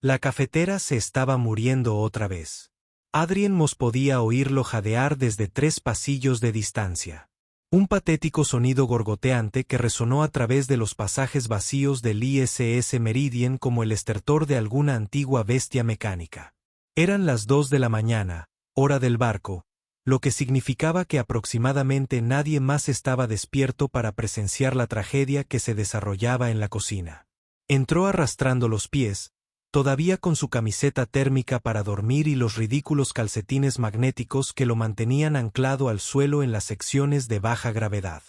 La cafetera se estaba muriendo otra vez. Adrien Moss podía oírlo jadear desde 3 pasillos de distancia. Un patético sonido gorgoteante que resonó a través de los pasajes vacíos del ISS Meridian como el estertor de alguna antigua bestia mecánica. Eran las 2 de la mañana, hora del barco, lo que significaba que aproximadamente nadie más estaba despierto para presenciar la tragedia que se desarrollaba en la cocina. Entró arrastrando los pies, todavía con su camiseta térmica para dormir y los ridículos calcetines magnéticos que lo mantenían anclado al suelo en las secciones de baja gravedad.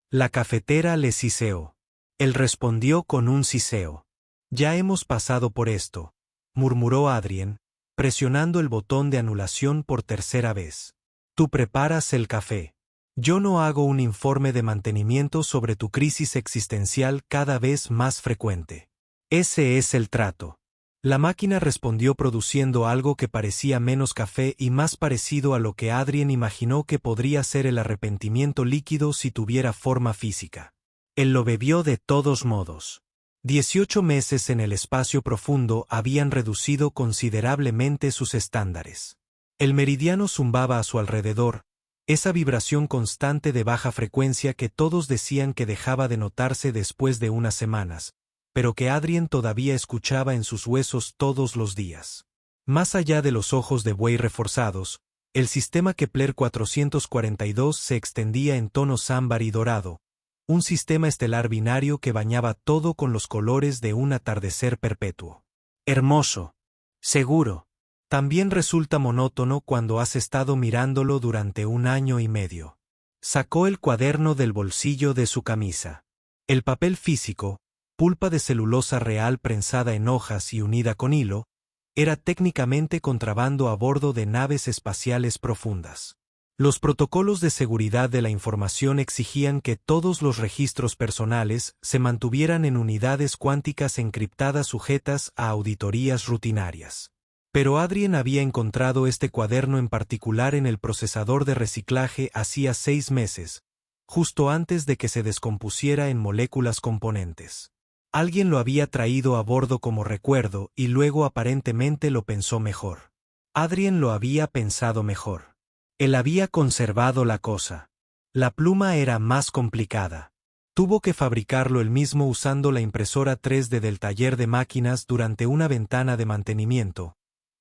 La cafetera le siseó. Él respondió con un siseo. «Ya hemos pasado por esto», murmuró Adrien, presionando el botón de anulación por tercera vez. «Tú preparas el café. Yo no hago un informe de mantenimiento sobre tu crisis existencial cada vez más frecuente. Ese es el trato». La máquina respondió produciendo algo que parecía menos café y más parecido a lo que Adrien imaginó que podría ser el arrepentimiento líquido si tuviera forma física. Él lo bebió de todos modos. 18 meses en el espacio profundo habían reducido considerablemente sus estándares. El meridiano zumbaba a su alrededor, esa vibración constante de baja frecuencia que todos decían que dejaba de notarse después de unas semanas, pero que Adrien todavía escuchaba en sus huesos todos los días. Más allá de los ojos de buey reforzados, el sistema Kepler 442 se extendía en tonos ámbar y dorado, un sistema estelar binario que bañaba todo con los colores de un atardecer perpetuo. Hermoso. Seguro. También resulta monótono cuando has estado mirándolo durante 1 año y medio. Sacó el cuaderno del bolsillo de su camisa. El papel físico, pulpa de celulosa real prensada en hojas y unida con hilo, era técnicamente contrabando a bordo de naves espaciales profundas. Los protocolos de seguridad de la información exigían que todos los registros personales se mantuvieran en unidades cuánticas encriptadas sujetas a auditorías rutinarias. Pero Adrien había encontrado este cuaderno en particular en el procesador de reciclaje hacía 6 meses, justo antes de que se descompusiera en moléculas componentes. Alguien lo había traído a bordo como recuerdo y luego aparentemente lo pensó mejor. Adrien lo había pensado mejor. Él había conservado la cosa. La pluma era más complicada. Tuvo que fabricarlo él mismo usando la impresora 3D del taller de máquinas durante una ventana de mantenimiento,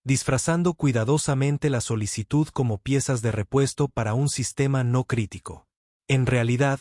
disfrazando cuidadosamente la solicitud como piezas de repuesto para un sistema no crítico. En realidad,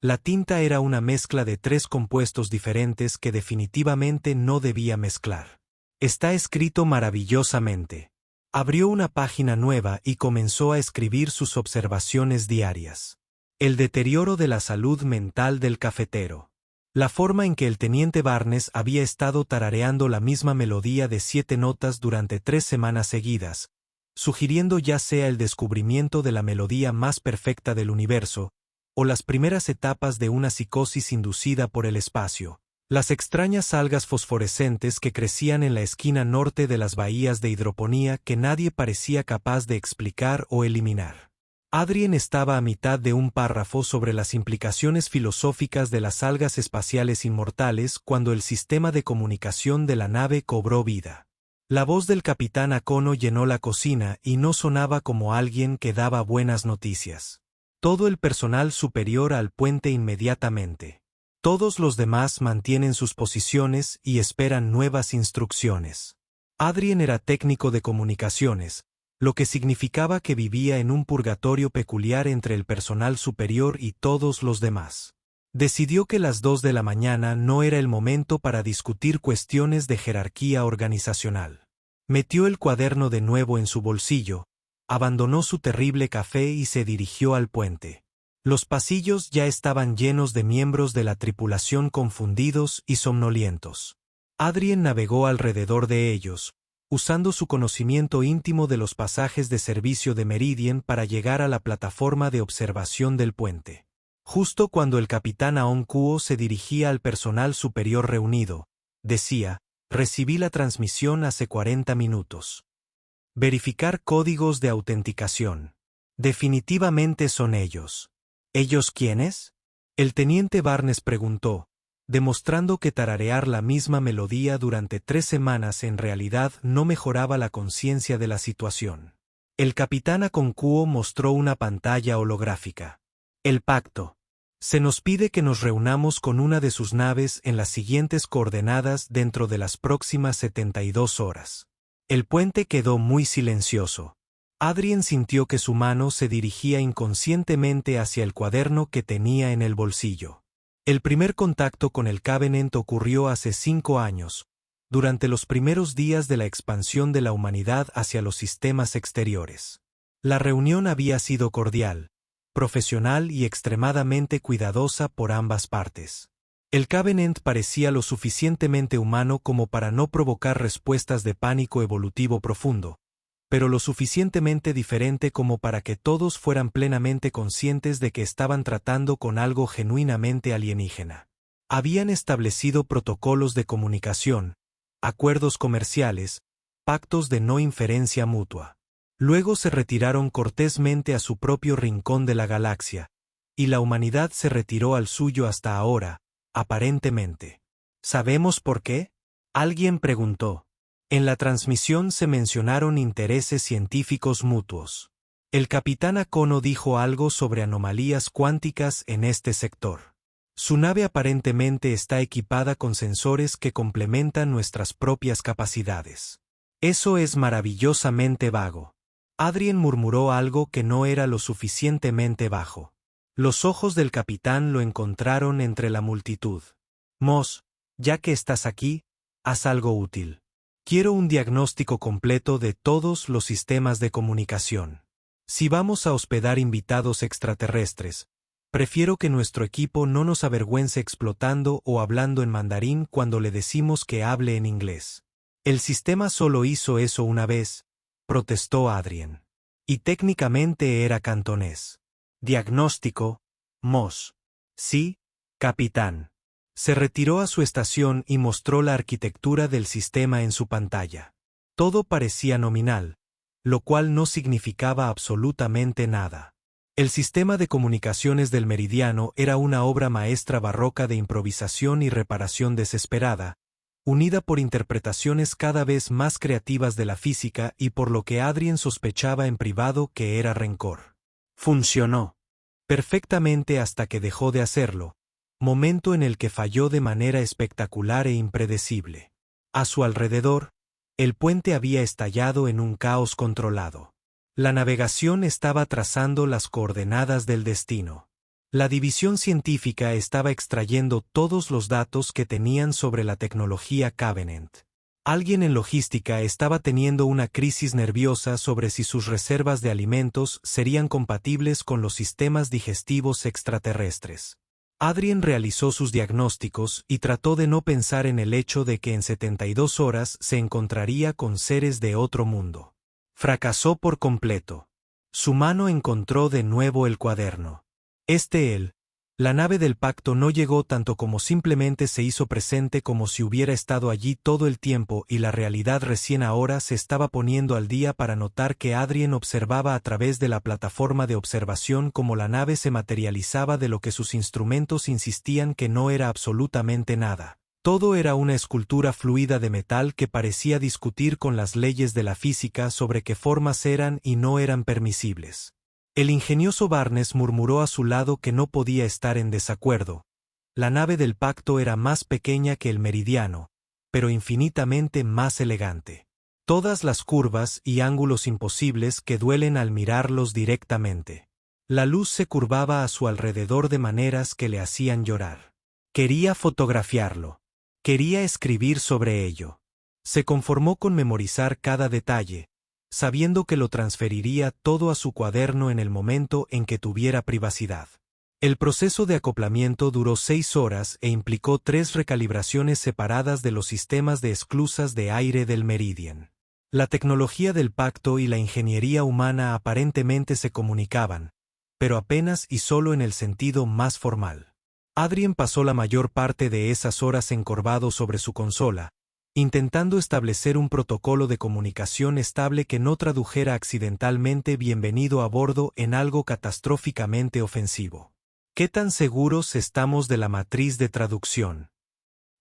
la tinta era una mezcla de 3 compuestos diferentes que definitivamente no debía mezclar. Está escrito maravillosamente. Abrió una página nueva y comenzó a escribir sus observaciones diarias. El deterioro de la salud mental del cafetero. La forma en que el teniente Barnes había estado tarareando la misma melodía de 7 notas durante 3 semanas seguidas, sugiriendo ya sea el descubrimiento de la melodía más perfecta del universo, o las primeras etapas de una psicosis inducida por el espacio. Las extrañas algas fosforescentes que crecían en la esquina norte de las bahías de hidroponía que nadie parecía capaz de explicar o eliminar. Adrien estaba a mitad de un párrafo sobre las implicaciones filosóficas de las algas espaciales inmortales cuando el sistema de comunicación de la nave cobró vida. La voz del capitán Akono llenó la cocina y no sonaba como alguien que daba buenas noticias. Todo el personal superior al puente inmediatamente. Todos los demás mantienen sus posiciones y esperan nuevas instrucciones. Adrien era técnico de comunicaciones, lo que significaba que vivía en un purgatorio peculiar entre el personal superior y todos los demás. Decidió que las 2 de la mañana no era el momento para discutir cuestiones de jerarquía organizacional. Metió el cuaderno de nuevo en su bolsillo, abandonó su terrible café y se dirigió al puente. Los pasillos ya estaban llenos de miembros de la tripulación confundidos y somnolientos. Adrien navegó alrededor de ellos, usando su conocimiento íntimo de los pasajes de servicio de Meridian para llegar a la plataforma de observación del puente. Justo cuando el capitán Aon Kuo se dirigía al personal superior reunido, decía: «Recibí la transmisión hace 40 minutos. Verificar códigos de autenticación. Definitivamente son ellos». «¿Ellos quiénes?», el teniente Barnes preguntó, demostrando que tararear la misma melodía durante 3 semanas en realidad no mejoraba la conciencia de la situación. El capitán Aconcuo mostró una pantalla holográfica. El pacto. Se nos pide que nos reunamos con una de sus naves en las siguientes coordenadas dentro de las próximas 72 horas. El puente quedó muy silencioso. Adrien sintió que su mano se dirigía inconscientemente hacia el cuaderno que tenía en el bolsillo. El primer contacto con el Covenant ocurrió hace 5 años, durante los primeros días de la expansión de la humanidad hacia los sistemas exteriores. La reunión había sido cordial, profesional y extremadamente cuidadosa por ambas partes. El Covenant parecía lo suficientemente humano como para no provocar respuestas de pánico evolutivo profundo, pero lo suficientemente diferente como para que todos fueran plenamente conscientes de que estaban tratando con algo genuinamente alienígena. Habían establecido protocolos de comunicación, acuerdos comerciales, pactos de no inferencia mutua. Luego se retiraron cortésmente a su propio rincón de la galaxia, y la humanidad se retiró al suyo hasta ahora, aparentemente. ¿Sabemos por qué?, alguien preguntó. En la transmisión se mencionaron intereses científicos mutuos. El capitán Akono dijo algo sobre anomalías cuánticas en este sector. Su nave aparentemente está equipada con sensores que complementan nuestras propias capacidades. Eso es maravillosamente vago. Adrien murmuró algo que no era lo suficientemente bajo. Los ojos del capitán lo encontraron entre la multitud. Moss, ya que estás aquí, haz algo útil. Quiero un diagnóstico completo de todos los sistemas de comunicación. Si vamos a hospedar invitados extraterrestres, prefiero que nuestro equipo no nos avergüence explotando o hablando en mandarín cuando le decimos que hable en inglés. El sistema solo hizo eso una vez, protestó Adrien. Y técnicamente era cantonés. Diagnóstico, Moss. Sí, capitán. Se retiró a su estación y mostró la arquitectura del sistema en su pantalla. Todo parecía nominal, lo cual no significaba absolutamente nada. El sistema de comunicaciones del Meridiano era una obra maestra barroca de improvisación y reparación desesperada, unida por interpretaciones cada vez más creativas de la física y por lo que Adrien sospechaba en privado que era rencor. Funcionó perfectamente hasta que dejó de hacerlo, momento en el que falló de manera espectacular e impredecible. A su alrededor, el puente había estallado en un caos controlado. La navegación estaba trazando las coordenadas del destino. La división científica estaba extrayendo todos los datos que tenían sobre la tecnología Covenant. Alguien en logística estaba teniendo una crisis nerviosa sobre si sus reservas de alimentos serían compatibles con los sistemas digestivos extraterrestres. Adrien realizó sus diagnósticos y trató de no pensar en el hecho de que en 72 horas se encontraría con seres de otro mundo. Fracasó por completo. Su mano encontró de nuevo el cuaderno. La nave del pacto no llegó tanto como simplemente se hizo presente como si hubiera estado allí todo el tiempo y la realidad recién ahora se estaba poniendo al día para notar que Adrien observaba a través de la plataforma de observación cómo la nave se materializaba de lo que sus instrumentos insistían que no era absolutamente nada. Todo era una escultura fluida de metal que parecía discutir con las leyes de la física sobre qué formas eran y no eran permisibles. El ingenioso Barnes murmuró a su lado que no podía estar en desacuerdo. La nave del pacto era más pequeña que el Meridiano, pero infinitamente más elegante. Todas las curvas y ángulos imposibles que duelen al mirarlos directamente. La luz se curvaba a su alrededor de maneras que le hacían llorar. Quería fotografiarlo. Quería escribir sobre ello. Se conformó con memorizar cada detalle, sabiendo que lo transferiría todo a su cuaderno en el momento en que tuviera privacidad. El proceso de acoplamiento duró 6 horas e implicó 3 recalibraciones separadas de los sistemas de esclusas de aire del Meridian. La tecnología del pacto y la ingeniería humana aparentemente se comunicaban, pero apenas y solo en el sentido más formal. Adrien pasó la mayor parte de esas horas encorvado sobre su consola, intentando establecer un protocolo de comunicación estable que no tradujera accidentalmente bienvenido a bordo en algo catastróficamente ofensivo. ¿Qué tan seguros estamos de la matriz de traducción?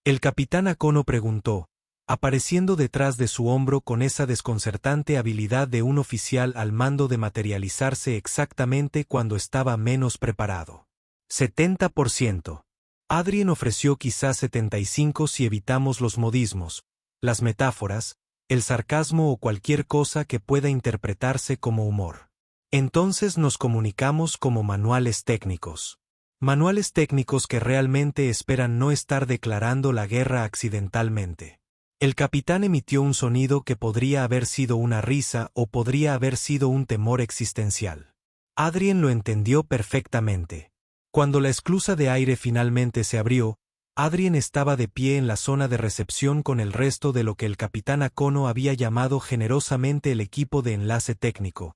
El capitán Akono preguntó, apareciendo detrás de su hombro con esa desconcertante habilidad de un oficial al mando de materializarse exactamente cuando estaba menos preparado. 70%. Adrien ofreció quizás 75% si evitamos los modismos, las metáforas, el sarcasmo o cualquier cosa que pueda interpretarse como humor. Entonces nos comunicamos como manuales técnicos. Manuales técnicos que realmente esperan no estar declarando la guerra accidentalmente. El capitán emitió un sonido que podría haber sido una risa o podría haber sido un temor existencial. Adrien lo entendió perfectamente. Cuando la esclusa de aire finalmente se abrió, Adrien estaba de pie en la zona de recepción con el resto de lo que el capitán Akono había llamado generosamente el equipo de enlace técnico,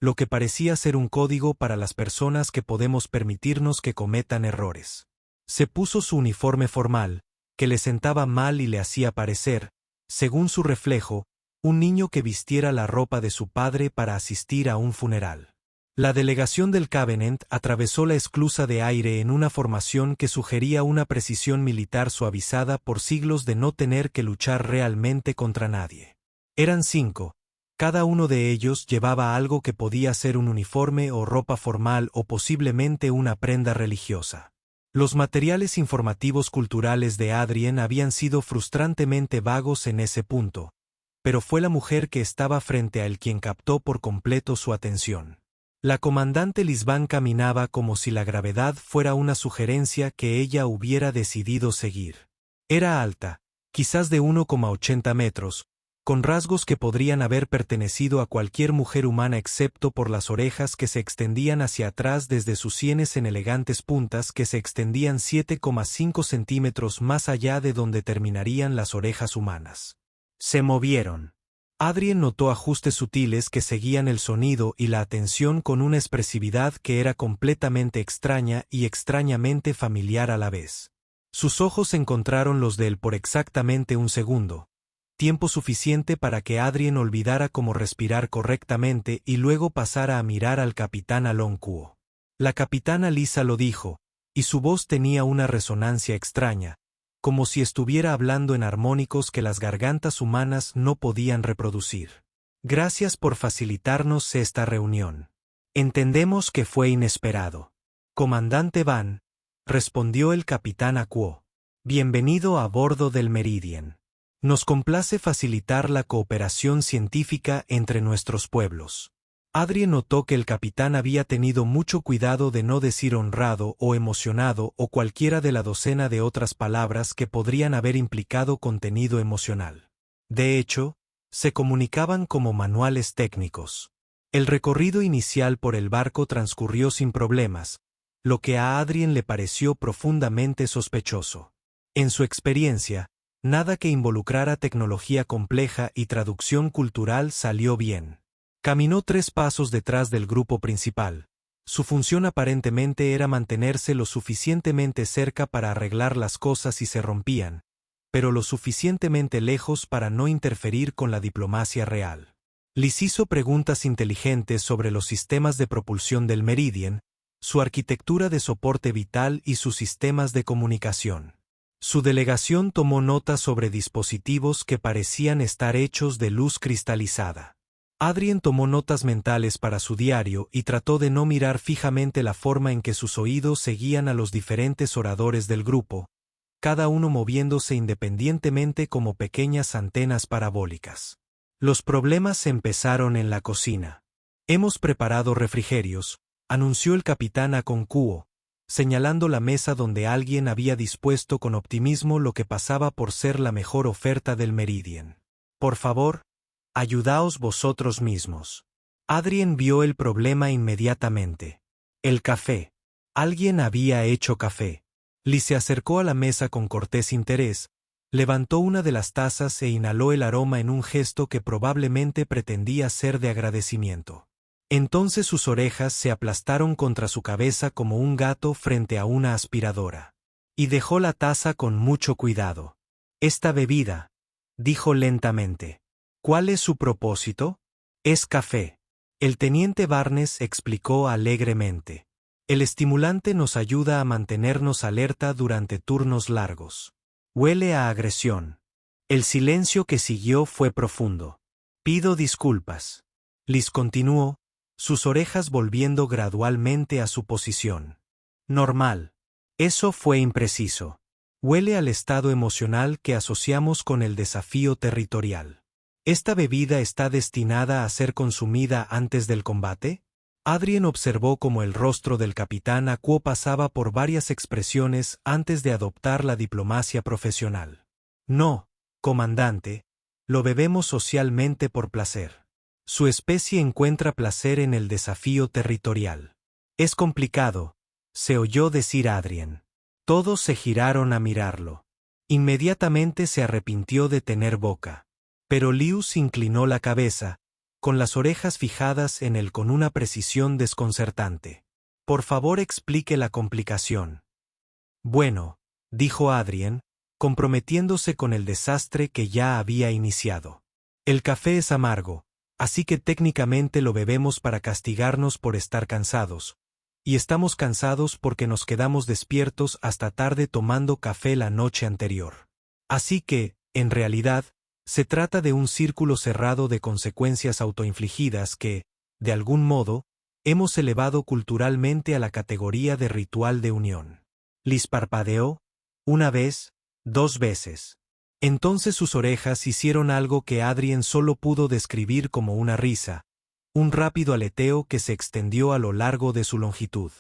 lo que parecía ser un código para las personas que podemos permitirnos que cometan errores. Se puso su uniforme formal, que le sentaba mal y le hacía parecer, según su reflejo, un niño que vistiera la ropa de su padre para asistir a un funeral. La delegación del Covenant atravesó la esclusa de aire en una formación que sugería una precisión militar suavizada por siglos de no tener que luchar realmente contra nadie. Eran 5. Cada uno de ellos llevaba algo que podía ser un uniforme o ropa formal o posiblemente una prenda religiosa. Los materiales informativos culturales de Adrien habían sido frustrantemente vagos en ese punto, pero fue la mujer que estaba frente a él quien captó por completo su atención. La comandante Lisbán caminaba como si la gravedad fuera una sugerencia que ella hubiera decidido seguir. Era alta, quizás de 1,80 metros, con rasgos que podrían haber pertenecido a cualquier mujer humana excepto por las orejas que se extendían hacia atrás desde sus sienes en elegantes puntas que se extendían 7,5 centímetros más allá de donde terminarían las orejas humanas. Se movieron. Adrien notó ajustes sutiles que seguían el sonido y la atención con una expresividad que era completamente extraña y extrañamente familiar a la vez. Sus ojos encontraron los de él por exactamente un segundo, tiempo suficiente para que Adrien olvidara cómo respirar correctamente y luego pasara a mirar al capitán Alon Kuo. La capitana Lisa lo dijo, y su voz tenía una resonancia extraña, como si estuviera hablando en armónicos que las gargantas humanas no podían reproducir. Gracias por facilitarnos esta reunión. Entendemos que fue inesperado. Comandante Van, respondió el capitán Akuo. Bienvenido a bordo del Meridian. Nos complace facilitar la cooperación científica entre nuestros pueblos. Adrien notó que el capitán había tenido mucho cuidado de no decir honrado o emocionado o cualquiera de la docena de otras palabras que podrían haber implicado contenido emocional. De hecho, se comunicaban como manuales técnicos. El recorrido inicial por el barco transcurrió sin problemas, lo que a Adrien le pareció profundamente sospechoso. En su experiencia, nada que involucrara tecnología compleja y traducción cultural salió bien. Caminó 3 pasos detrás del grupo principal. Su función aparentemente era mantenerse lo suficientemente cerca para arreglar las cosas si se rompían, pero lo suficientemente lejos para no interferir con la diplomacia real. Les hizo preguntas inteligentes sobre los sistemas de propulsión del Meridian, su arquitectura de soporte vital y sus sistemas de comunicación. Su delegación tomó nota sobre dispositivos que parecían estar hechos de luz cristalizada. Adrien tomó notas mentales para su diario y trató de no mirar fijamente la forma en que sus oídos seguían a los diferentes oradores del grupo, cada uno moviéndose independientemente como pequeñas antenas parabólicas. Los problemas empezaron en la cocina. Hemos preparado refrigerios, anunció el capitán Akon Kuo, señalando la mesa donde alguien había dispuesto con optimismo lo que pasaba por ser la mejor oferta del Meridian. Por favor, ayudaos vosotros mismos. Adrien vio el problema inmediatamente. El café. Alguien había hecho café. Lee se acercó a la mesa con cortés interés, levantó una de las tazas e inhaló el aroma en un gesto que probablemente pretendía ser de agradecimiento. Entonces sus orejas se aplastaron contra su cabeza como un gato frente a una aspiradora. Y dejó la taza con mucho cuidado. Esta bebida, dijo lentamente. ¿Cuál es su propósito? Es café. El teniente Barnes explicó alegremente. El estimulante nos ayuda a mantenernos alerta durante turnos largos. Huele a agresión. El silencio que siguió fue profundo. Pido disculpas. Liz continuó, sus orejas volviendo gradualmente a su posición. Normal. Eso fue impreciso. Huele al estado emocional que asociamos con el desafío territorial. ¿Esta bebida está destinada a ser consumida antes del combate? Adrien observó cómo el rostro del capitán Aquo pasaba por varias expresiones antes de adoptar la diplomacia profesional. No, comandante, lo bebemos socialmente por placer. Su especie encuentra placer en el desafío territorial. Es complicado, se oyó decir Adrien. Todos se giraron a mirarlo. Inmediatamente se arrepintió de tener boca. Pero Lius inclinó la cabeza, con las orejas fijadas en él con una precisión desconcertante. Por favor, explique la complicación. Bueno, dijo Adrien, comprometiéndose con el desastre que ya había iniciado. El café es amargo, así que técnicamente lo bebemos para castigarnos por estar cansados, y estamos cansados porque nos quedamos despiertos hasta tarde tomando café la noche anterior. Así que, en realidad, se trata de un círculo cerrado de consecuencias autoinfligidas que, de algún modo, hemos elevado culturalmente a la categoría de ritual de unión. Liz parpadeó, una vez, 2 veces. Entonces sus orejas hicieron algo que Adrien solo pudo describir como una risa, un rápido aleteo que se extendió a lo largo de su longitud.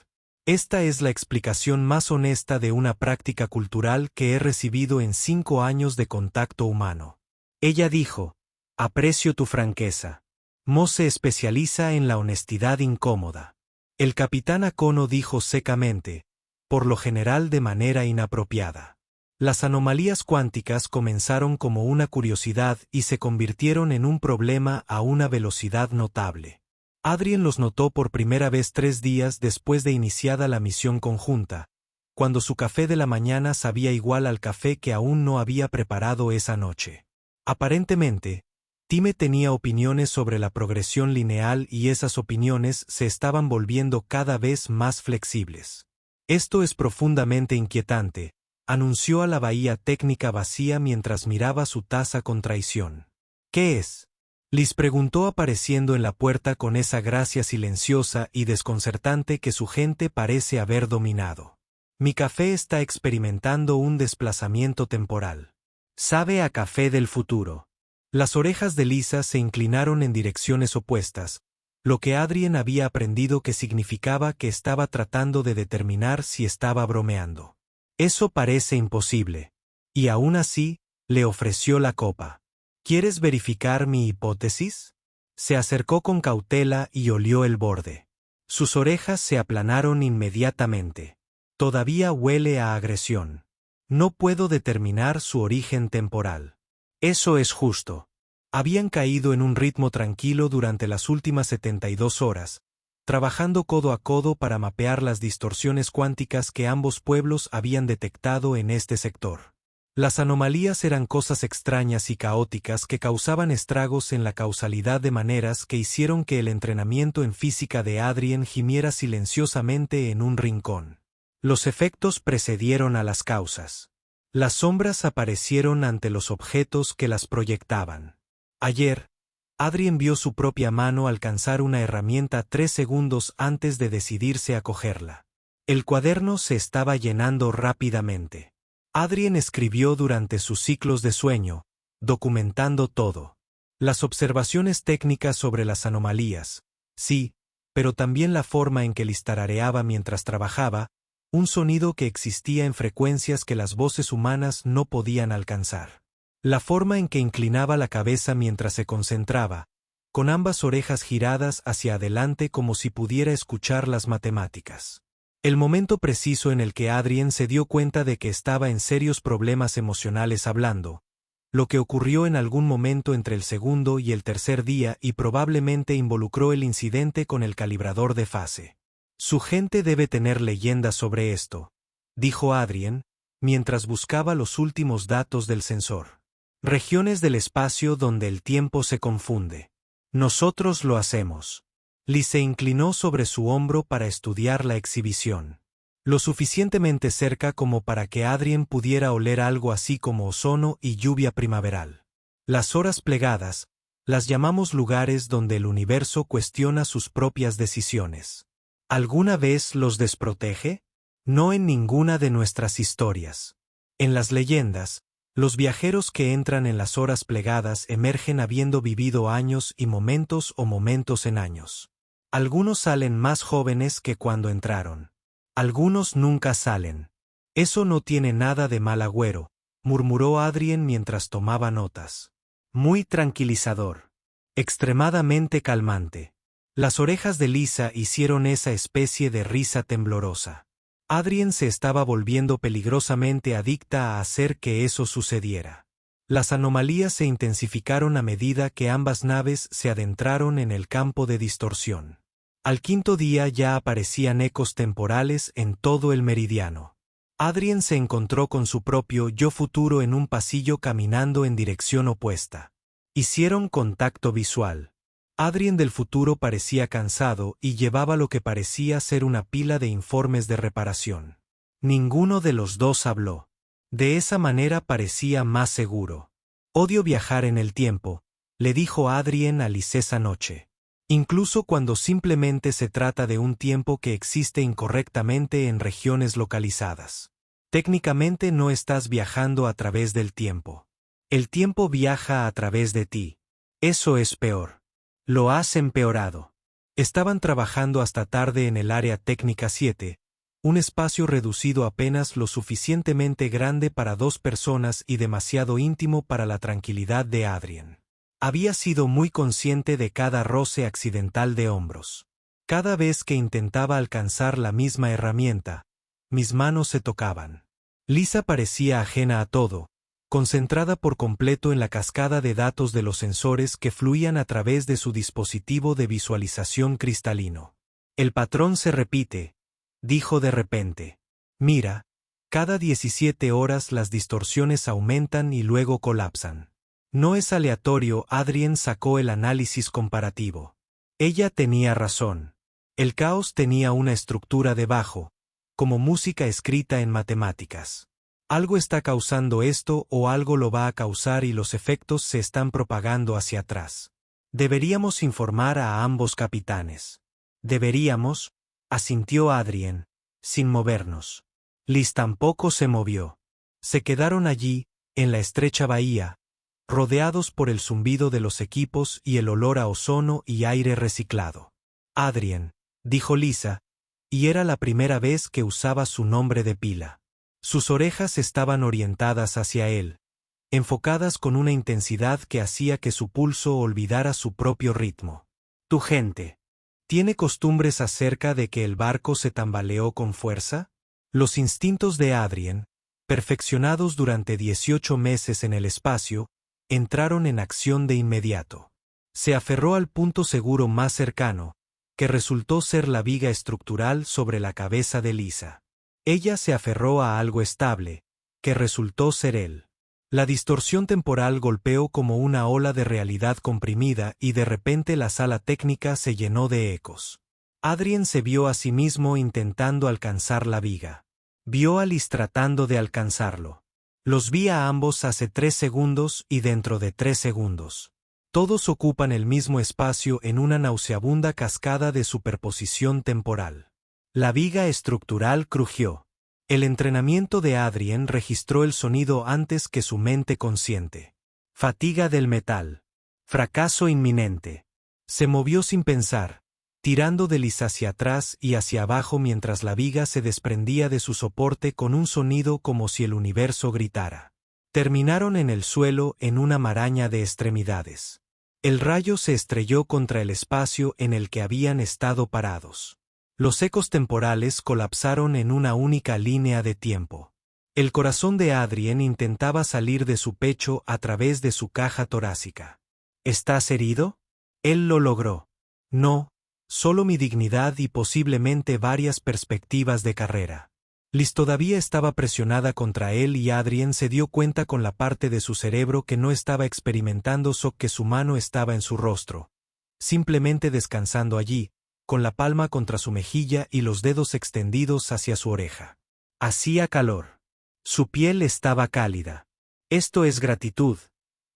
Esta es la explicación más honesta de una práctica cultural que he recibido en 5 años de contacto humano. Ella dijo, aprecio tu franqueza. Mo se especializa en la honestidad incómoda. El capitán Akono dijo secamente, por lo general de manera inapropiada. Las anomalías cuánticas comenzaron como una curiosidad y se convirtieron en un problema a una velocidad notable. Adrien los notó por primera vez 3 días después de iniciada la misión conjunta, cuando su café de la mañana sabía igual al café que aún no había preparado esa noche. Aparentemente, Time tenía opiniones sobre la progresión lineal y esas opiniones se estaban volviendo cada vez más flexibles. Esto es profundamente inquietante, anunció a la bahía técnica vacía mientras miraba su taza con traición. ¿Qué es? Liz preguntó apareciendo en la puerta con esa gracia silenciosa y desconcertante que su gente parece haber dominado. Mi café está experimentando un desplazamiento temporal. Sabe a café del futuro. Las orejas de Lisa se inclinaron en direcciones opuestas, lo que Adrien había aprendido que significaba que estaba tratando de determinar si estaba bromeando. Eso parece imposible. Y aún así, le ofreció la copa. ¿Quieres verificar mi hipótesis? Se acercó con cautela y olió el borde. Sus orejas se aplanaron inmediatamente. Todavía huele a agresión. No puedo determinar su origen temporal. Eso es justo. Habían caído en un ritmo tranquilo durante las últimas 72 horas, trabajando codo a codo para mapear las distorsiones cuánticas que ambos pueblos habían detectado en este sector. Las anomalías eran cosas extrañas y caóticas que causaban estragos en la causalidad de maneras que hicieron que el entrenamiento en física de Adrien gimiera silenciosamente en un rincón. Los efectos precedieron a las causas. Las sombras aparecieron ante los objetos que las proyectaban. Ayer, Adrien vio su propia mano alcanzar una herramienta 3 segundos antes de decidirse a cogerla. El cuaderno se estaba llenando rápidamente. Adrien escribió durante sus ciclos de sueño, documentando todo. Las observaciones técnicas sobre las anomalías, sí, pero también la forma en que Liz tarareaba mientras trabajaba, un sonido que existía en frecuencias que las voces humanas no podían alcanzar. La forma en que inclinaba la cabeza mientras se concentraba, con ambas orejas giradas hacia adelante como si pudiera escuchar las matemáticas. El momento preciso en el que Adrien se dio cuenta de que estaba en serios problemas emocionales hablando, lo que ocurrió en algún momento entre el segundo y el tercer día y probablemente involucró el incidente con el calibrador de fase. Su gente debe tener leyendas sobre esto, dijo Adrien, mientras buscaba los últimos datos del sensor. Regiones del espacio donde el tiempo se confunde. Nosotros lo hacemos. Liz se inclinó sobre su hombro para estudiar la exhibición. lo suficientemente cerca como para que Adrien pudiera oler algo así como ozono y lluvia primaveral. Las horas plegadas, las llamamos lugares donde el universo cuestiona sus propias decisiones. ¿Alguna vez los desprotege? No en ninguna de nuestras historias. En las leyendas, los viajeros que entran en las horas plegadas emergen habiendo vivido años y momentos o momentos en años. Algunos salen más jóvenes que cuando entraron. Algunos nunca salen. Eso no tiene nada de mal agüero, murmuró Adrien mientras tomaba notas. Muy tranquilizador. Extremadamente calmante. Las orejas de Lisa hicieron esa especie de risa temblorosa. Adrien se estaba volviendo peligrosamente adicta a hacer que eso sucediera. Las anomalías se intensificaron a medida que ambas naves se adentraron en el campo de distorsión. Al quinto día ya aparecían ecos temporales en todo el meridiano. Adrien se encontró con su propio yo futuro en un pasillo caminando en dirección opuesta. Hicieron contacto visual. Adrien del futuro parecía cansado y llevaba lo que parecía ser una pila de informes de reparación. Ninguno de los dos habló. De esa manera parecía más seguro. Odio viajar en el tiempo, le dijo Adrien a Lisa esa noche. Incluso cuando simplemente se trata de un tiempo que existe incorrectamente en regiones localizadas. Técnicamente no estás viajando a través del tiempo. El tiempo viaja a través de ti. Eso es peor. Lo has empeorado. Estaban trabajando hasta tarde en el área técnica 7, un espacio reducido apenas lo suficientemente grande para 2 personas y demasiado íntimo para la tranquilidad de Adrien. Había sido muy consciente de cada roce accidental de hombros. Cada vez que intentaba alcanzar la misma herramienta, mis manos se tocaban. Lisa parecía ajena a todo, concentrada por completo en la cascada de datos de los sensores que fluían a través de su dispositivo de visualización cristalino. El patrón se repite, dijo de repente. Mira, cada 17 horas las distorsiones aumentan y luego colapsan. No es aleatorio, Adrien sacó el análisis comparativo. Ella tenía razón. El caos tenía una estructura debajo, como música escrita en matemáticas. Algo está causando esto o algo lo va a causar y los efectos se están propagando hacia atrás. Deberíamos informar a ambos capitanes. Deberíamos, asintió Adrien, sin movernos. Liz tampoco se movió. Se quedaron allí, en la estrecha bahía, rodeados por el zumbido de los equipos y el olor a ozono y aire reciclado. Adrien, dijo Lisa, y era la primera vez que usaba su nombre de pila. Sus orejas estaban orientadas hacia él, enfocadas con una intensidad que hacía que su pulso olvidara su propio ritmo. ¿Tu gente tiene costumbres acerca de que el barco se tambaleó con fuerza? Los instintos de Adrien, perfeccionados durante 18 meses en el espacio, entraron en acción de inmediato. Se aferró al punto seguro más cercano, que resultó ser la viga estructural sobre la cabeza de Lisa. Ella se aferró a algo estable, que resultó ser él. La distorsión temporal golpeó como una ola de realidad comprimida y de repente la sala técnica se llenó de ecos. Adrien se vio a sí mismo intentando alcanzar la viga. Vio a Liz tratando de alcanzarlo. Los vi a ambos hace 3 segundos y dentro de 3 segundos. Todos ocupan el mismo espacio en una nauseabunda cascada de superposición temporal. La viga estructural crujió. El entrenamiento de Adrien registró el sonido antes que su mente consciente. Fatiga del metal. Fracaso inminente. Se movió sin pensar, tirando de Liz hacia atrás y hacia abajo mientras la viga se desprendía de su soporte con un sonido como si el universo gritara. Terminaron en el suelo en una maraña de extremidades. El rayo se estrelló contra el espacio en el que habían estado parados. Los ecos temporales colapsaron en una única línea de tiempo. El corazón de Adrien intentaba salir de su pecho a través de su caja torácica. ¿Estás herido? Él lo logró. No, solo mi dignidad y posiblemente varias perspectivas de carrera. Liz todavía estaba presionada contra él y Adrien se dio cuenta con la parte de su cerebro que no estaba experimentando que su mano estaba en su rostro, simplemente descansando allí, con la palma contra su mejilla y los dedos extendidos hacia su oreja. Hacía calor. Su piel estaba cálida. Esto es gratitud,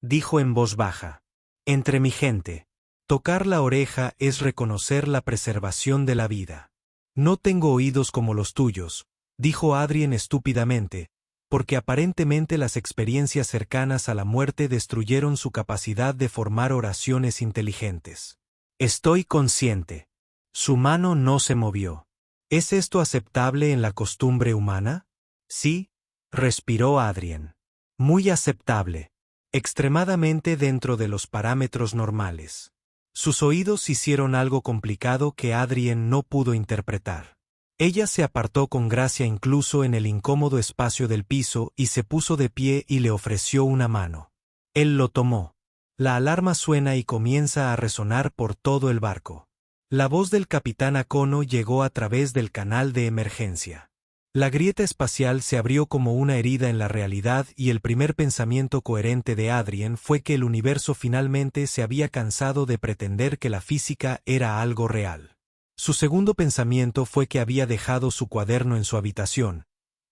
dijo en voz baja. Entre mi gente. Tocar la oreja es reconocer la preservación de la vida. No tengo oídos como los tuyos, dijo Adrien estúpidamente, porque aparentemente las experiencias cercanas a la muerte destruyeron su capacidad de formar oraciones inteligentes. Estoy consciente. Su mano no se movió. ¿Es esto aceptable en la costumbre humana? Sí, respiró Adrien. Muy aceptable. Extremadamente dentro de los parámetros normales. Sus oídos hicieron algo complicado que Adrien no pudo interpretar. Ella se apartó con gracia incluso en el incómodo espacio del piso y se puso de pie y le ofreció una mano. Él lo tomó. La alarma suena y comienza a resonar por todo el barco. La voz del capitán Akono llegó a través del canal de emergencia. La grieta espacial se abrió como una herida en la realidad y el primer pensamiento coherente de Adrien fue que el universo finalmente se había cansado de pretender que la física era algo real. Su segundo pensamiento fue que había dejado su cuaderno en su habitación,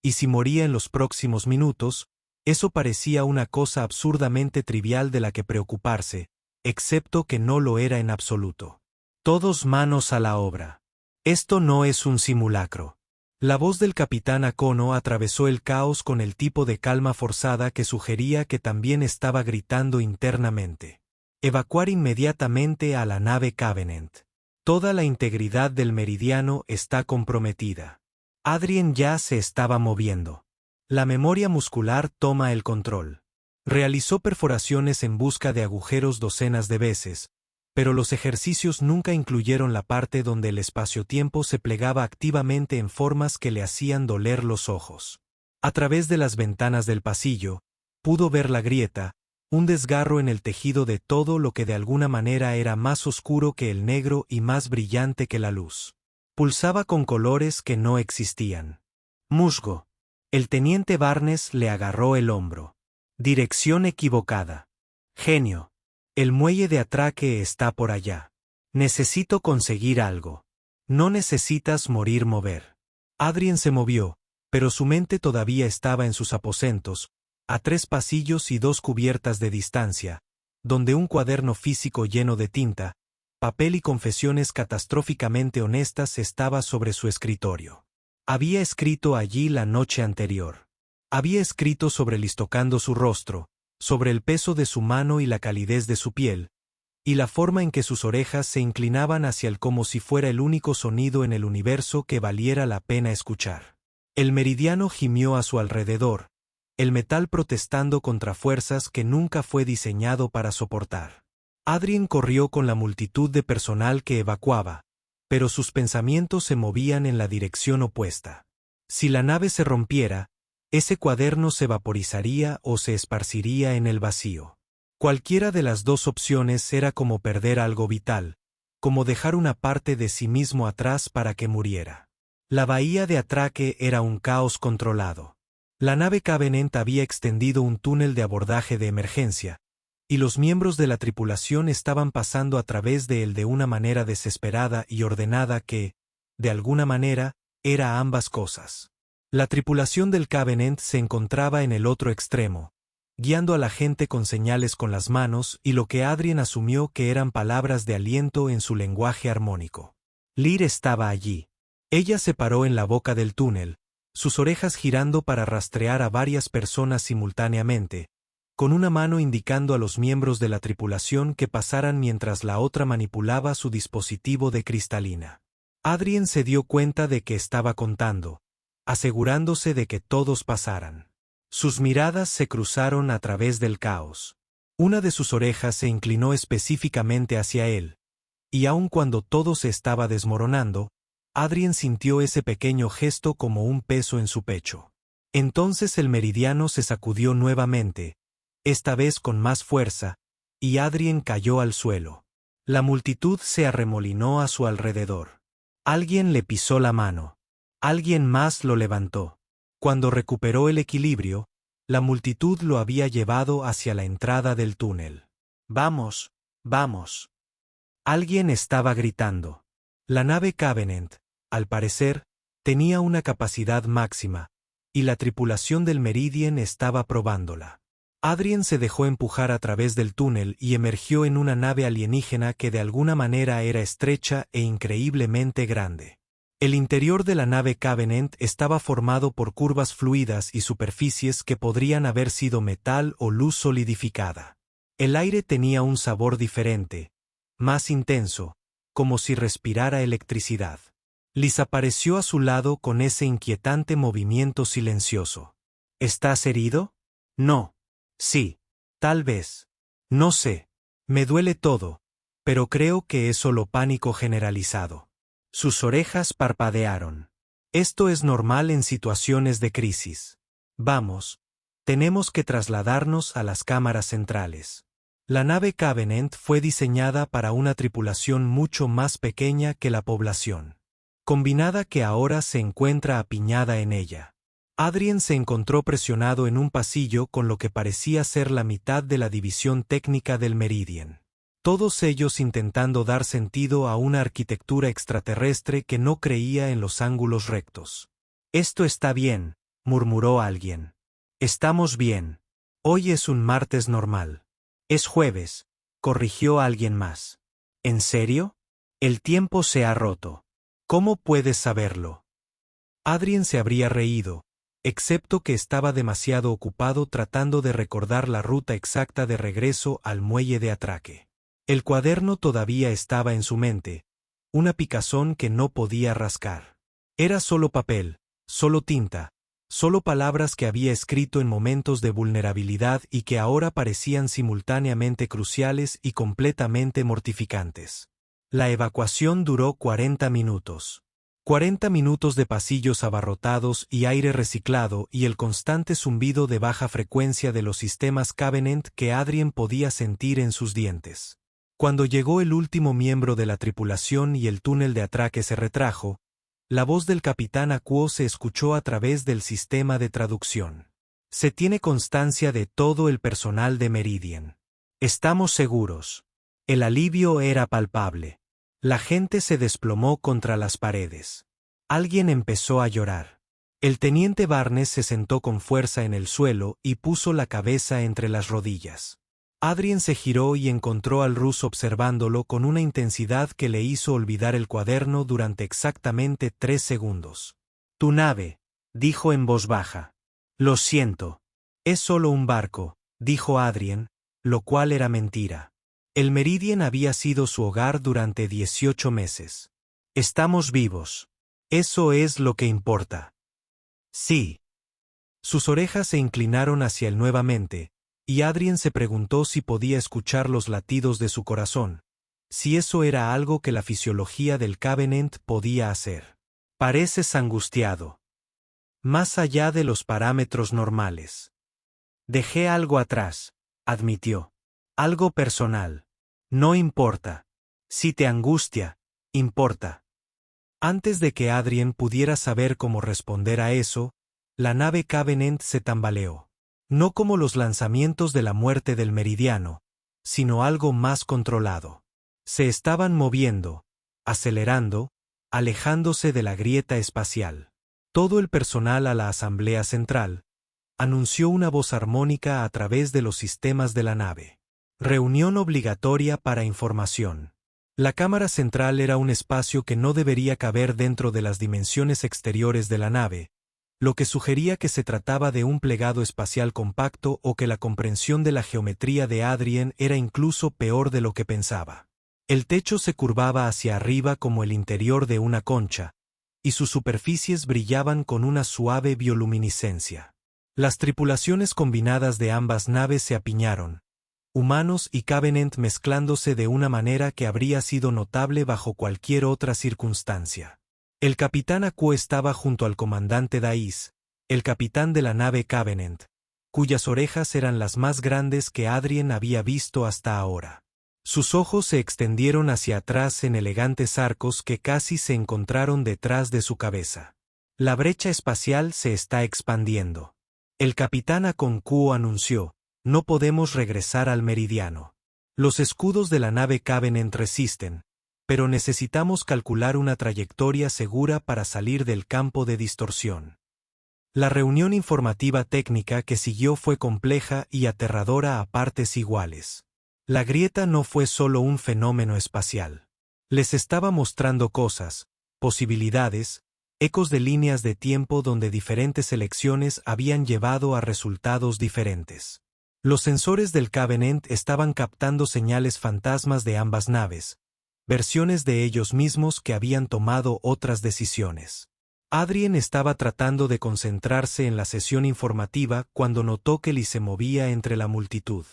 y si moría en los próximos minutos, eso parecía una cosa absurdamente trivial de la que preocuparse, excepto que no lo era en absoluto. Todos manos a la obra. Esto no es un simulacro. La voz del capitán Akono atravesó el caos con el tipo de calma forzada que sugería que también estaba gritando internamente. Evacuar inmediatamente a la nave Covenant. Toda la integridad del meridiano está comprometida. Adrien ya se estaba moviendo. La memoria muscular toma el control. Realizó perforaciones en busca de agujeros docenas de veces, pero los ejercicios nunca incluyeron la parte donde el espacio-tiempo se plegaba activamente en formas que le hacían doler los ojos. A través de las ventanas del pasillo, pudo ver la grieta, un desgarro en el tejido de todo lo que de alguna manera era más oscuro que el negro y más brillante que la luz. Pulsaba con colores que no existían. Musgo. El teniente Barnes le agarró el hombro. Dirección equivocada. Genio. El muelle de atraque está por allá. Necesito conseguir algo. No necesitas mover. Adrien se movió, pero su mente todavía estaba en sus aposentos, a 3 pasillos y 2 cubiertas de distancia, donde un cuaderno físico lleno de tinta, papel y confesiones catastróficamente honestas estaba sobre su escritorio. Había escrito allí la noche anterior. Había escrito sobre el istocando su rostro, sobre el peso de su mano y la calidez de su piel, y la forma en que sus orejas se inclinaban hacia él como si fuera el único sonido en el universo que valiera la pena escuchar. El meridiano gimió a su alrededor, el metal protestando contra fuerzas que nunca fue diseñado para soportar. Adrien corrió con la multitud de personal que evacuaba, pero sus pensamientos se movían en la dirección opuesta. Si la nave se rompiera, ese cuaderno se vaporizaría o se esparciría en el vacío. Cualquiera de las dos opciones era como perder algo vital, como dejar una parte de sí mismo atrás para que muriera. La bahía de atraque era un caos controlado. La nave Covenant había extendido un túnel de abordaje de emergencia, y los miembros de la tripulación estaban pasando a través de él de una manera desesperada y ordenada que, de alguna manera, era ambas cosas. La tripulación del Covenant se encontraba en el otro extremo, guiando a la gente con señales con las manos y lo que Adrien asumió que eran palabras de aliento en su lenguaje armónico. Lyr estaba allí. Ella se paró en la boca del túnel, sus orejas girando para rastrear a varias personas simultáneamente, con una mano indicando a los miembros de la tripulación que pasaran mientras la otra manipulaba su dispositivo de cristalina. Adrien se dio cuenta de que estaba contando, asegurándose de que todos pasaran. Sus miradas se cruzaron a través del caos. Una de sus orejas se inclinó específicamente hacia él, y aun cuando todo se estaba desmoronando, Adrien sintió ese pequeño gesto como un peso en su pecho. Entonces el meridiano se sacudió nuevamente, esta vez con más fuerza, y Adrien cayó al suelo. La multitud se arremolinó a su alrededor. Alguien le pisó la mano. Alguien más lo levantó. Cuando recuperó el equilibrio, la multitud lo había llevado hacia la entrada del túnel. «Vamos, vamos». Alguien estaba gritando. La nave Covenant, al parecer, tenía una capacidad máxima, y la tripulación del Meridian estaba probándola. Adrien se dejó empujar a través del túnel y emergió en una nave alienígena que de alguna manera era estrecha e increíblemente grande. El interior de la nave Covenant estaba formado por curvas fluidas y superficies que podrían haber sido metal o luz solidificada. El aire tenía un sabor diferente, más intenso, como si respirara electricidad. Liz apareció a su lado con ese inquietante movimiento silencioso. ¿Estás herido? No. Sí. Tal vez. No sé. Me duele todo, pero creo que es solo pánico generalizado. Sus orejas parpadearon. Esto es normal en situaciones de crisis. Vamos. Tenemos que trasladarnos a las cámaras centrales. La nave Covenant fue diseñada para una tripulación mucho más pequeña que la población combinada que ahora se encuentra apiñada en ella. Adrien se encontró presionado en un pasillo con lo que parecía ser la mitad de la división técnica del Meridian. Todos ellos intentando dar sentido a una arquitectura extraterrestre que no creía en los ángulos rectos. «Esto está bien», murmuró alguien. «Estamos bien. Hoy es un martes normal». «Es jueves», corrigió alguien más. «¿En serio? El tiempo se ha roto». ¿Cómo puedes saberlo? Adrien se habría reído, excepto que estaba demasiado ocupado tratando de recordar la ruta exacta de regreso al muelle de atraque. El cuaderno todavía estaba en su mente, una picazón que no podía rascar. Era solo papel, solo tinta, solo palabras que había escrito en momentos de vulnerabilidad y que ahora parecían simultáneamente cruciales y completamente mortificantes. La evacuación duró 40 minutos. 40 minutos de pasillos abarrotados y aire reciclado y el constante zumbido de baja frecuencia de los sistemas Covenant que Adrien podía sentir en sus dientes. Cuando llegó el último miembro de la tripulación y el túnel de atraque se retrajo, la voz del capitán Aquo se escuchó a través del sistema de traducción. Se tiene constancia de todo el personal de Meridian. Estamos seguros. El alivio era palpable. La gente se desplomó contra las paredes. Alguien empezó a llorar. El teniente Barnes se sentó con fuerza en el suelo y puso la cabeza entre las rodillas. Adrien se giró y encontró al ruso observándolo con una intensidad que le hizo olvidar el cuaderno durante exactamente 3 segundos. «Tu nave», dijo en voz baja. «Lo siento. Es solo un barco», dijo Adrien, lo cual era mentira. El Meridian había sido su hogar durante 18 meses. «Estamos vivos. Eso es lo que importa». «Sí». Sus orejas se inclinaron hacia él nuevamente, y Adrien se preguntó si podía escuchar los latidos de su corazón, si eso era algo que la fisiología del Covenant podía hacer. «Pareces angustiado. Más allá de los parámetros normales». «Dejé algo atrás», admitió. «Algo personal. No importa. Si te angustia, importa». Antes de que Adrien pudiera saber cómo responder a eso, la nave Covenant se tambaleó. No como los lanzamientos de la muerte del Meridiano, sino algo más controlado. Se estaban moviendo, acelerando, alejándose de la grieta espacial. Todo el personal a la Asamblea Central, anunció una voz armónica a través de los sistemas de la nave. Reunión obligatoria para información. La cámara central era un espacio que no debería caber dentro de las dimensiones exteriores de la nave, lo que sugería que se trataba de un plegado espacial compacto o que la comprensión de la geometría de Adrien era incluso peor de lo que pensaba. El techo se curvaba hacia arriba como el interior de una concha, y sus superficies brillaban con una suave bioluminiscencia. Las tripulaciones combinadas de ambas naves se apiñaron, humanos y Covenant mezclándose de una manera que habría sido notable bajo cualquier otra circunstancia. El capitán Aquo estaba junto al comandante Dais, el capitán de la nave Covenant, cuyas orejas eran las más grandes que Adrien había visto hasta ahora. Sus ojos se extendieron hacia atrás en elegantes arcos que casi se encontraron detrás de su cabeza. La brecha espacial se está expandiendo. El capitán Aquo anunció: «No podemos regresar al meridiano. Los escudos de la nave Covenant resisten, pero necesitamos calcular una trayectoria segura para salir del campo de distorsión. La reunión informativa técnica que siguió fue compleja y aterradora a partes iguales. La grieta no fue solo un fenómeno espacial. Les estaba mostrando cosas, posibilidades, ecos de líneas de tiempo donde diferentes elecciones habían llevado a resultados diferentes. Los sensores del Covenant estaban captando señales fantasmas de ambas naves, versiones de ellos mismos que habían tomado otras decisiones. Adrien estaba tratando de concentrarse en la sesión informativa cuando notó que Lee se movía entre la multitud.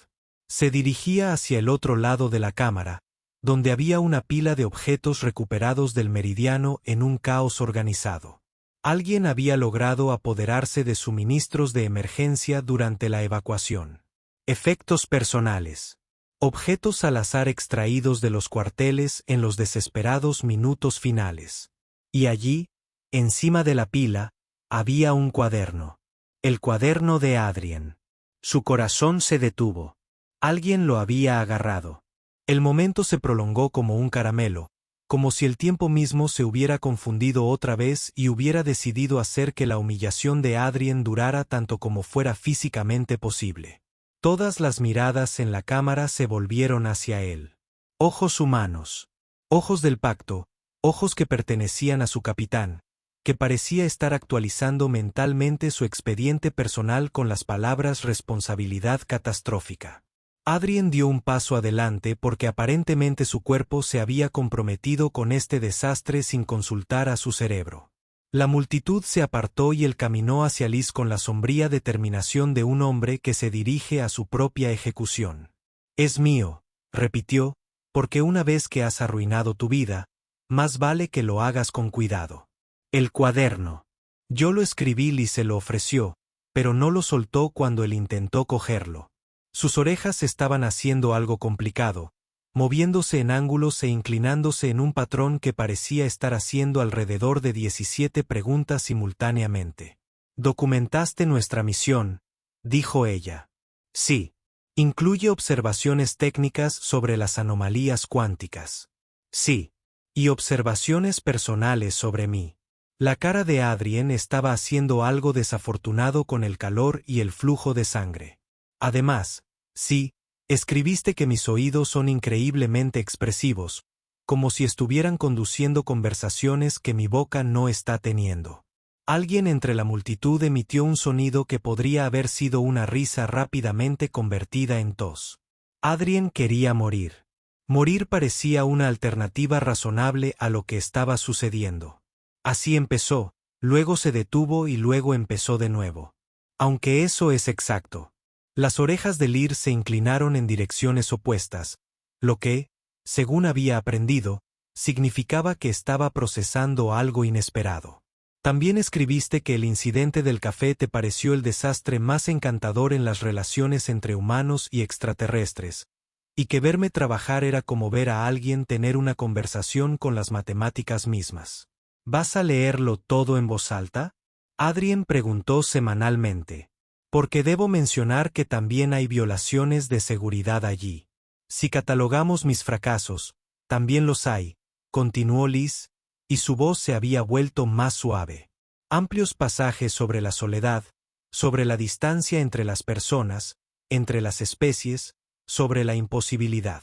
Se dirigía hacia el otro lado de la cámara, donde había una pila de objetos recuperados del meridiano en un caos organizado. Alguien había logrado apoderarse de suministros de emergencia durante la evacuación. Efectos personales. Objetos al azar extraídos de los cuarteles en los desesperados minutos finales. Y allí, encima de la pila, había un cuaderno. El cuaderno de Adrien. Su corazón se detuvo. Alguien lo había agarrado. El momento se prolongó como un caramelo, como si el tiempo mismo se hubiera confundido otra vez y hubiera decidido hacer que la humillación de Adrien durara tanto como fuera físicamente posible. Todas las miradas en la cámara se volvieron hacia él. Ojos humanos. Ojos del pacto, ojos que pertenecían a su capitán, que parecía estar actualizando mentalmente su expediente personal con las palabras responsabilidad catastrófica. Adrien dio un paso adelante porque aparentemente su cuerpo se había comprometido con este desastre sin consultar a su cerebro. La multitud se apartó y él caminó hacia Liz con la sombría determinación de un hombre que se dirige a su propia ejecución. Es mío, repitió, porque una vez que has arruinado tu vida, más vale que lo hagas con cuidado. El cuaderno. Yo lo escribí y se lo ofreció, pero no lo soltó cuando él intentó cogerlo. Sus orejas estaban haciendo algo complicado, moviéndose en ángulos e inclinándose en un patrón que parecía estar haciendo alrededor de 17 preguntas simultáneamente. «¿Documentaste nuestra misión?», dijo ella. «Sí. Incluye observaciones técnicas sobre las anomalías cuánticas». «Sí. Y observaciones personales sobre mí». La cara de Adrien estaba haciendo algo desafortunado con el calor y el flujo de sangre. Además, sí, escribiste que mis oídos son increíblemente expresivos, como si estuvieran conduciendo conversaciones que mi boca no está teniendo. Alguien entre la multitud emitió un sonido que podría haber sido una risa rápidamente convertida en tos. Adrien quería morir. Morir parecía una alternativa razonable a lo que estaba sucediendo. Así empezó, luego se detuvo y luego empezó de nuevo. Aunque eso es exacto. Las orejas de Lear se inclinaron en direcciones opuestas, lo que, según había aprendido, significaba que estaba procesando algo inesperado. También escribiste que el incidente del café te pareció el desastre más encantador en las relaciones entre humanos y extraterrestres, y que verme trabajar era como ver a alguien tener una conversación con las matemáticas mismas. ¿Vas a leerlo todo en voz alta?, Adrien preguntó semanalmente. Porque debo mencionar que también hay violaciones de seguridad allí. Si catalogamos mis fracasos, también los hay, continuó Liz, y su voz se había vuelto más suave. Amplios pasajes sobre la soledad, sobre la distancia entre las personas, entre las especies, sobre la imposibilidad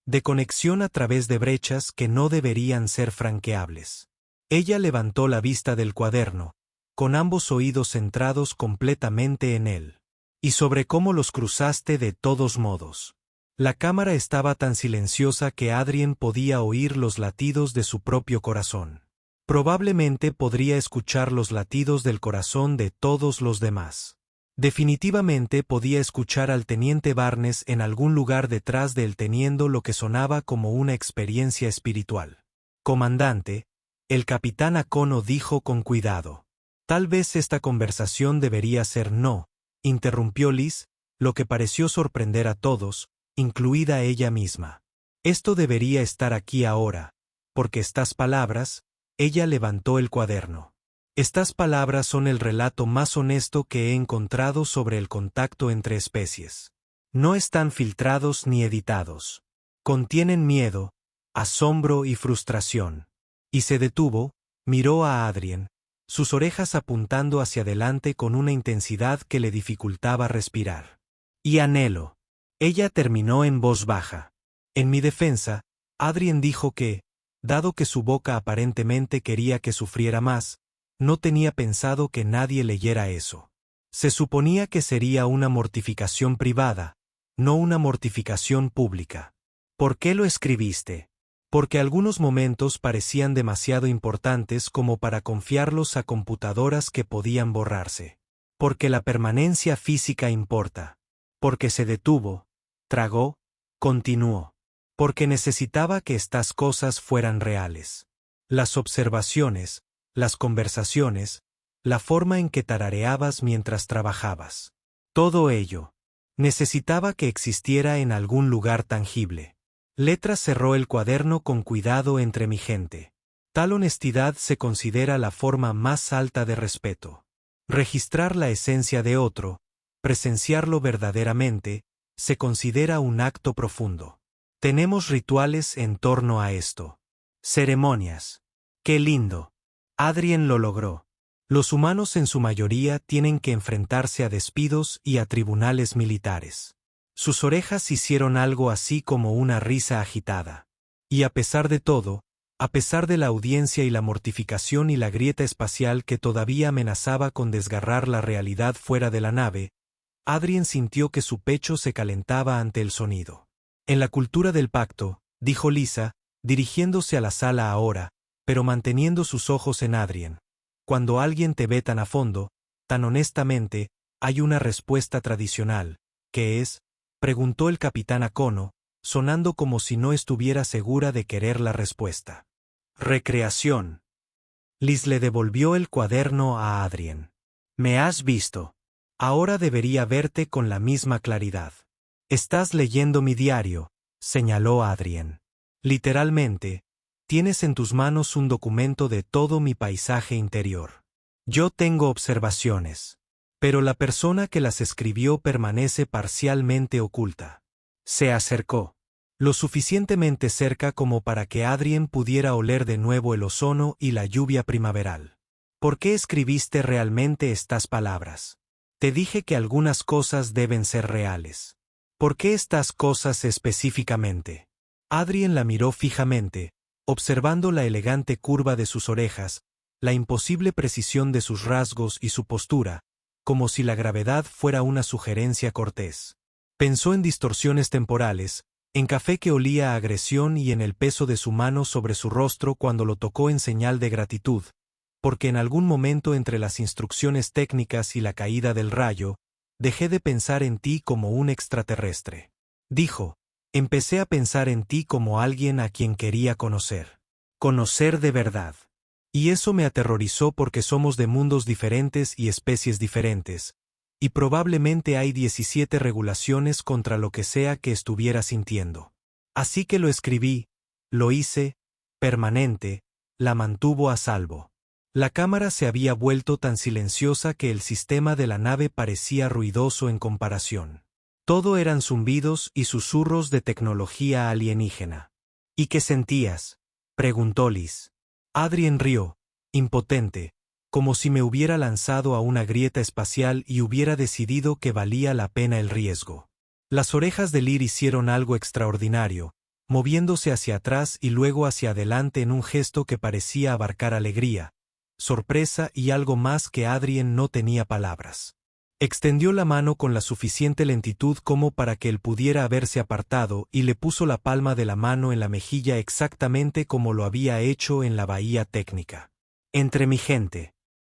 de conexión a través de brechas que no deberían ser franqueables. Ella levantó la vista del cuaderno, con ambos oídos centrados completamente en él. Y sobre cómo los cruzaste de todos modos. La cámara estaba tan silenciosa que Adrien podía oír los latidos de su propio corazón. Probablemente podría escuchar los latidos del corazón de todos los demás. Definitivamente podía escuchar al teniente Barnes en algún lugar detrás de él teniendo lo que sonaba como una experiencia espiritual. «Comandante», el capitán Akono dijo con cuidado. «Tal vez esta conversación debería ser no», interrumpió Liz, lo que pareció sorprender a todos, incluida ella misma. «Esto debería estar aquí ahora, porque estas palabras», ella levantó el cuaderno. «Estas palabras son el relato más honesto que he encontrado sobre el contacto entre especies. No están filtrados ni editados. Contienen miedo, asombro y frustración. Y se detuvo, miró a Adrien, sus orejas apuntando hacia adelante con una intensidad que le dificultaba respirar. Y anhelo. Ella terminó en voz baja. En mi defensa, Adrien dijo que, dado que su boca aparentemente quería que sufriera más, no tenía pensado que nadie leyera eso. Se suponía que sería una mortificación privada, no una mortificación pública. ¿Por qué lo escribiste? Porque algunos momentos parecían demasiado importantes como para confiarlos a computadoras que podían borrarse. Porque la permanencia física importa. Porque se detuvo, tragó, continuó. Porque necesitaba que estas cosas fueran reales. Las observaciones, las conversaciones, la forma en que tarareabas mientras trabajabas. Todo ello. Necesitaba que existiera en algún lugar tangible. Letras cerró el cuaderno con cuidado entre mi gente. Tal honestidad se considera la forma más alta de respeto. Registrar la esencia de otro, presenciarlo verdaderamente, se considera un acto profundo. Tenemos rituales en torno a esto. Ceremonias. ¡Qué lindo! Adrien lo logró. Los humanos en su mayoría tienen que enfrentarse a despidos y a tribunales militares. Sus orejas hicieron algo así como una risa agitada. Y a pesar de todo, a pesar de la audiencia y la mortificación y la grieta espacial que todavía amenazaba con desgarrar la realidad fuera de la nave, Adrien sintió que su pecho se calentaba ante el sonido. En la cultura del pacto, dijo Lisa, dirigiéndose a la sala ahora, pero manteniendo sus ojos en Adrien. Cuando alguien te ve tan a fondo, tan honestamente, hay una respuesta tradicional, que es, preguntó el capitán Akono, sonando como si no estuviera segura de querer la respuesta. Recreación. Liz le devolvió el cuaderno a Adrien. Me has visto. Ahora debería verte con la misma claridad. Estás leyendo mi diario, señaló Adrien. Literalmente, tienes en tus manos un documento de todo mi paisaje interior. Yo tengo observaciones, pero la persona que las escribió permanece parcialmente oculta. Se acercó, lo suficientemente cerca como para que Adrien pudiera oler de nuevo el ozono y la lluvia primaveral. ¿Por qué escribiste realmente estas palabras? Te dije que algunas cosas deben ser reales. ¿Por qué estas cosas específicamente? Adrien la miró fijamente, observando la elegante curva de sus orejas, la imposible precisión de sus rasgos y su postura, como si la gravedad fuera una sugerencia cortés. Pensó en distorsiones temporales, en café que olía a agresión y en el peso de su mano sobre su rostro cuando lo tocó en señal de gratitud, porque en algún momento entre las instrucciones técnicas y la caída del rayo, dejé de pensar en ti como un extraterrestre. Dijo, empecé a pensar en ti como alguien a quien quería conocer. Conocer de verdad. Y eso me aterrorizó porque somos de mundos diferentes y especies diferentes, y probablemente hay 17 regulaciones contra lo que sea que estuviera sintiendo. Así que lo escribí, lo hice, permanente, la mantuvo a salvo. La cámara se había vuelto tan silenciosa que el sistema de la nave parecía ruidoso en comparación. Todo eran zumbidos y susurros de tecnología alienígena. ¿Y qué sentías?, preguntó Liz. Adrien rió, impotente, como si me hubiera lanzado a una grieta espacial y hubiera decidido que valía la pena el riesgo. Las orejas de Lir hicieron algo extraordinario, moviéndose hacia atrás y luego hacia adelante en un gesto que parecía abarcar alegría, sorpresa y algo más que Adrien no tenía palabras. Extendió la mano con la suficiente lentitud como para que él pudiera haberse apartado y le puso la palma de la mano en la mejilla exactamente como lo había hecho en la bahía técnica. Entre mi gente.